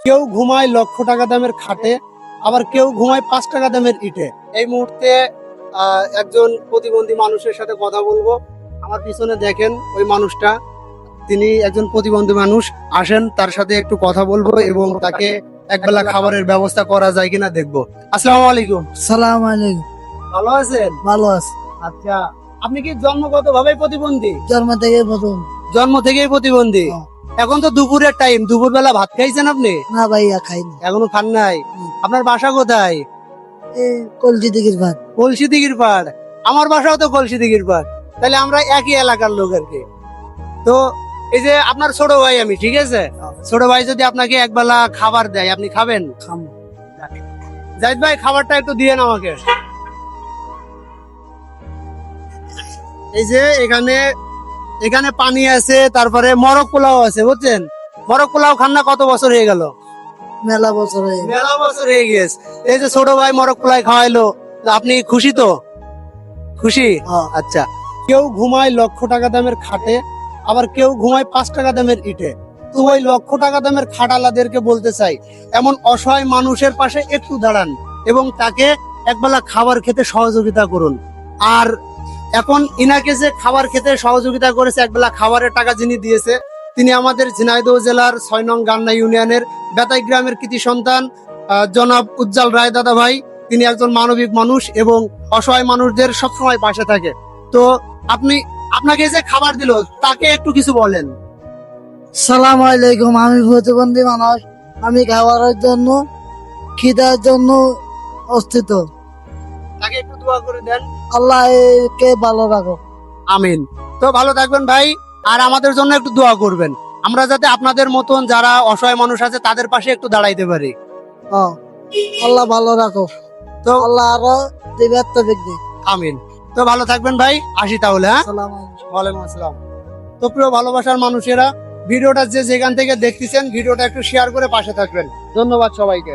কেউ ঘুমায় লক্ষ টাকা দামের খাটে, আবার কেউ ঘুমায় 5 টাকা দামের ইটে। এই মুহূর্তে একজন প্রতিবন্ধী মানুষের সাথে কথা বলবো। আমার পিছনে দেখেন ওই মানুষটা, তিনি একজন প্রতিবন্ধী মানুষ। আসেন তার সাথে একটু কথা বলবো এবং তাকে একবেলা খাবারের ব্যবস্থা করা যায় কিনা দেখবো। আসসালামু আলাইকুম। সালাম আলাইকুম। ভালো আছেন? ভালো আছে। আচ্ছা, আপনি কি জন্মগত ভাবে প্রতিবন্ধী? জন্ম থেকে প্রথম। জন্ম থেকেই প্রতিবন্ধী? হ্যাঁ। এখন তো দুপুরের টাইম, দুপুর বেলা ভাত খাইছেন আপনি? না ভাইয়া খাইনি। এখনো খান নাই? আপনার বাসা কোথায়? এই কলজি দিঘির ভাত। কলসি দিঘির পাড়। আমার বাসাও তো কলসি দিঘির পাড়, তাহলে আমরা একই এলাকার লোক আর কি। তো এই যে আপনার ছোট ভাই আমি, ঠিক আছে? ছোট ভাই যদি আপনাকে একবেলা খাবার দেয়, আপনি খাবেন? খামো। জাহিদ ভাই, খাবারটা একটু দিয়েন আমাকে। এই যে এখানে পানি আছে, তারপরে মরক পোলাও আছে, বুঝছেন? মরক পোলাও খান না কত বছর হয়ে গেল? মেলা বছর হয়ে গেছে। মেলা বছর হয়ে গেছে। এই যে ছোট ভাই মরক পোলাও খাওয়াইলো, তো আপনি খুশি তো? খুশি? হ্যাঁ। আচ্ছা। কেউ ঘুমায় লক্ষ টাকা দামের খাটে, আবার কেউ ঘুমায় 5 টাকা দামের ইটে। তো ওই লক্ষ টাকা দামের খাটালাদেরকে বলতে চাই, এমন অসহায় মানুষের পাশে একটু দাঁড়ান এবং তাকে একবেলা খাবার খেতে সহযোগিতা করুন। আর এখন ইনাকে যে খাবার খেতে সহযোগিতা করেছে, একবেলা খাবারের টাকা যিনি দিয়েছে, তিনি আমাদের ঝিনাইদহ জেলার 6 নং গান্না ইউনিয়নের বেতাই গ্রামের কৃতি সন্তান জনাব উজ্জ্বল রায় দাদা ভাই। তিনি একজন মানবিক মানুষ এবং অসহায় মানুষদের সবসময় পাশে থাকে। তো আপনাকে যে খাবার দিল, তাকে একটু কিছু বলেন। সালাম আলাইকুম। আমি প্রতিবন্ধী মানুষ। আমি খাবারের জন্য, খিদার জন্য অস্থিত। তাকে একটু দোয়া করে দেন। আল্লাহ কে ভালো রাখো। আমিন। তো ভালো থাকবেন ভাই, আর আমাদের জন্য একটু দোয়া করবেন, আমরা যাতে আপনাদের মতন যারা অসহায় মানুষ আছে তাদের পাশে একটু দাঁড়াইতে পারি। হ্যাঁ। আল্লাহ ভালো রাখো। তো আল্লাহ আরো দিবে দিক। আমিন। তো ভালো থাকবেন ভাই, আসি তাহলে। হ্যাঁ, সালাম আলাইকুম। ওয়ালাইকুম আসসালাম। তো প্রিয় ভালোবাসার মানুষেরা, ভিডিওটা যে যেখান থেকে দেখতেছেন, ভিডিওটা একটু শেয়ার করে পাশে থাকবেন। ধন্যবাদ সবাইকে।